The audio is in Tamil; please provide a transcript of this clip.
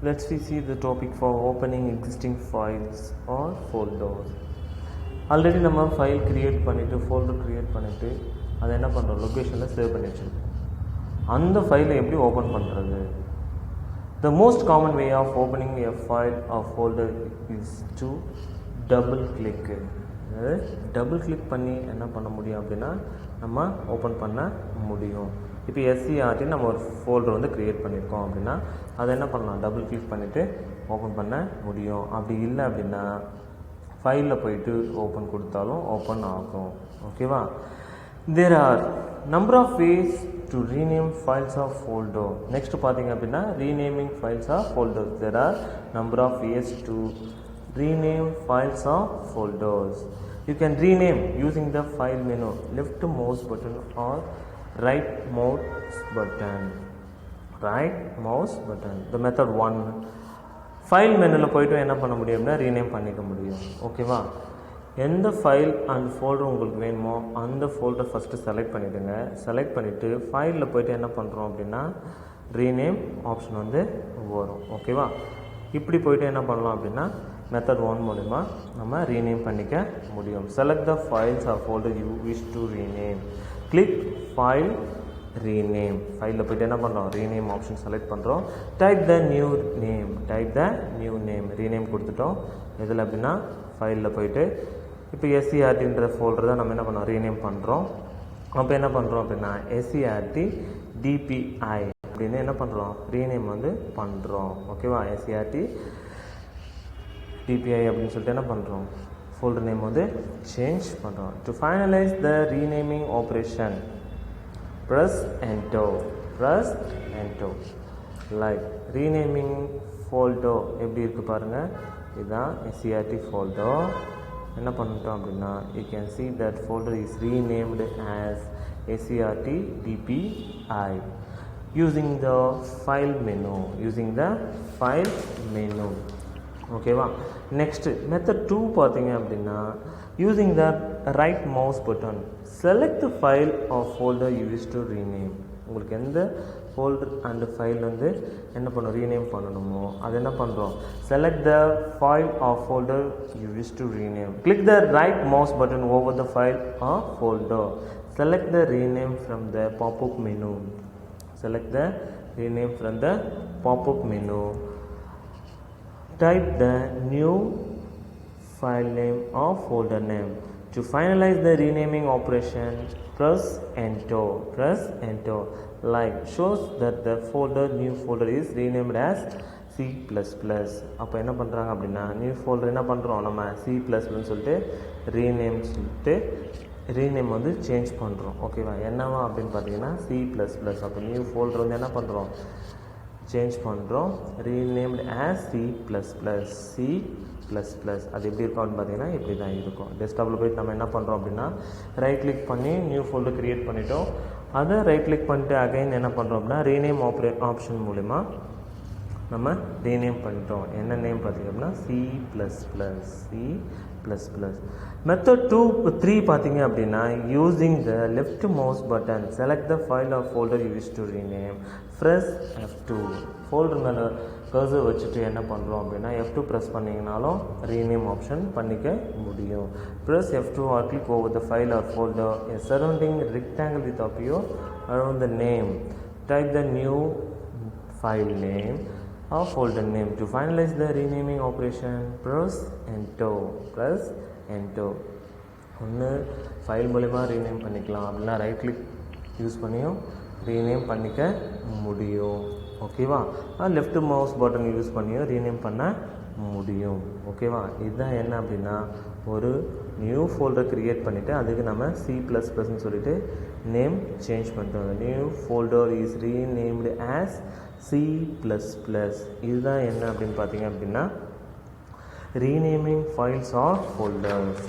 Let's see the topic for opening existing files or folders. Already நம்ம ஃபைல் கிரியேட் பண்ணிவிட்டு ஃபோல்டர் கிரியேட் பண்ணிவிட்டு அதை என்ன பண்ணுறோம், லொக்கேஷனில் சேவ் பண்ணி வச்சுருக்கோம். அந்த ஃபைலை எப்படி ஓப்பன் பண்ணுறது? The most common way of opening a file or folder is to double click. Double click பண்ணி என்ன பண்ண முடியும் அப்படின்னா நம்ம ஓப்பன் பண்ண முடியும். இப்போ SCRT நம்ம ஒரு ஃபோல்டர் வந்து க்ரியேட் பண்ணியிருக்கோம் அப்படின்னா அதை என்ன பண்ணலாம், டபுள் கிளிக் பண்ணிவிட்டு ஓப்பன் பண்ண முடியும். அப்படி இல்லை அப்படின்னா ஃபைலில் போயிட்டு ஓப்பன் கொடுத்தாலும் ஓப்பன் ஆகும். ஓகேவா? There are number of ways to rename files or folder. Next பார்த்தீங்க அப்படின்னா renaming files or folders. There are number of ways to rename files or folders. You can rename using the file menu, left mouse button or right mouse button. Right mouse button. The method 1. File மெனுவில் போய்ட்டு என்ன பண்ண முடியும்னா ரீநேம் பண்ணிக்க முடியும். ஓகேவா? எந்த ஃபைல் அண்ட் ஃபோல்டர் உங்களுக்கு வேணுமோ அந்த ஃபோல்டர் ஃபஸ்ட்டு செலக்ட் பண்ணிவிடுங்க. செலக்ட் பண்ணிவிட்டு ஃபைலில் போய்ட்டு என்ன பண்ணுறோம் அப்படின்னா ரீநேம் ஆப்ஷன் வந்து வரும். ஓகேவா? இப்படி போய்ட்டு என்ன பண்ணலாம் அப்படின்னா மெத்தட் 1 மூலிமா நம்ம ரீநேம் பண்ணிக்க முடியும். Select the files are folder you wish to rename. Click file rename. ஃபைலில் போய்ட்டு என்ன பண்ணுறோம், ரீநேம் ஆப்ஷன் செலக்ட் பண்ணுறோம். Type the new name. Rename கொடுத்துட்டோம். எதில் அப்படின்னா ஃபைலில் போய்ட்டு இப்போ SCRTன்ற ஃபோல்டர் தான் நம்ம என்ன பண்ணுறோம், ரீநேம் பண்ணுறோம். அப்போ என்ன பண்ணுறோம் அப்படின்னா SCRT DPI அப்படின்னு என்ன பண்ணுறோம், ரீநேம் வந்து பண்ணுறோம். ஓகேவா? SCRT DPI அப்படின்னு சொல்லிட்டு என்ன பண்ணுறோம், ஃபோல்டர் நேம் வந்து சேஞ்ச் பண்ணுறோம். To finalise the renaming operation press enter. Like renaming folder எப்படி இருக்கு பாருங்க. இதுதான் SCRT folder. என்ன பண்ணிட்டோம் அப்படின்னா you can see that folder is renamed as SCRT DPI using the file menu. ஓகேவா? நெக்ஸ்ட் மெத்தட் 2 பார்த்தீங்க அப்படின்னா using the right mouse button select the file or folder you wish to rename. உங்களுக்கு எந்த ஃபோல்டர் அண்ட் ஃபைல் வந்து என்ன பண்ணணும், ரீநேம் பண்ணணுமோ அது என்ன பண்ணுறோம், select the file or folder you wish to rename. Click the right mouse button over the file or folder. Select the rename from the pop-up menu. Type the new file name or folder name. To finalize the renaming operation, press enter. Like shows that the new folder is renamed as C++. அப்போ என்ன பண்ணுறாங்க அப்படின்னா நியூ ஃபோல்டர் என்ன பண்ணுறோம், நம்ம C++ சொல்லிட்டு ரீநேம் வந்து சேஞ்ச் பண்ணுறோம். ஓகேவா? என்னவா அப்படின்னு பார்த்தீங்கன்னா C++. அப்போ நியூ ஃபோல்டர் வந்து என்ன பண்ணுறோம், சேஞ்ச் பண்ணுறோம். Renamed as C++. அது எப்படி இருக்கும் அப்படின்னு பார்த்தீங்கன்னா இப்படி தான் இருக்கும். டெஸ்க்டாப்பில் போய்ட்டு நம்ம என்ன பண்ணுறோம் அப்படின்னா ரைட் கிளிக் பண்ணி நியூ ஃபோல்டர் க்ரியேட் பண்ணிட்டோம். அதை ரைட் கிளிக் பண்ணிட்டு அகைன் என்ன பண்ணுறோம் அப்படின்னா ரீநேம் ஆப்ஷன் மூலிமா நம்ம ரீநேம் பண்ணிட்டோம். என்ன நேம் பார்த்தீங்க அப்படின்னா C++. மெத்தட் 3 பார்த்தீங்க அப்படின்னா using the left mouse button select the file R folder you wish to rename. Press F2. Folder மேலே கர்சர் வச்சுட்டு என்ன பண்ணுறோம் அப்படின்னா F2 ப்ரெஸ் பண்ணிங்கனாலும் ரீநேம் ஆப்ஷன் பண்ணிக்க முடியும். Press F2 or click over the file or folder a surrounding rectangle with appear around the name. Type the new file name or folder name. To finalize the renaming operation, press enter. ஒன்று ஃபைல் மூலமாக ரீநேம் பண்ணிக்கலாம், அப்படின்னா ரைட் கிளிக் யூஸ் பண்ணியும் ரீநேம் பண்ணிக்க முடியும். ஓகேவா? லெஃப்ட் மவுஸ் பட்டன் யூஸ் பண்ணியும் ரீநேம் பண்ண முடியும். ஓகேவா? இதுதான் என்ன அப்படின்னா ஒரு நியூ ஃபோல்டர் க்ரியேட் பண்ணிவிட்டு அதுக்கு நம்ம C++ன்னு சொல்லிட்டு நேம் சேஞ்ச் பண்ணிட்டோம். New folder is renamed as C++. இதுதான் என்ன அப்படின்னு பார்த்தீங்க அப்படின்னா renaming files or folders.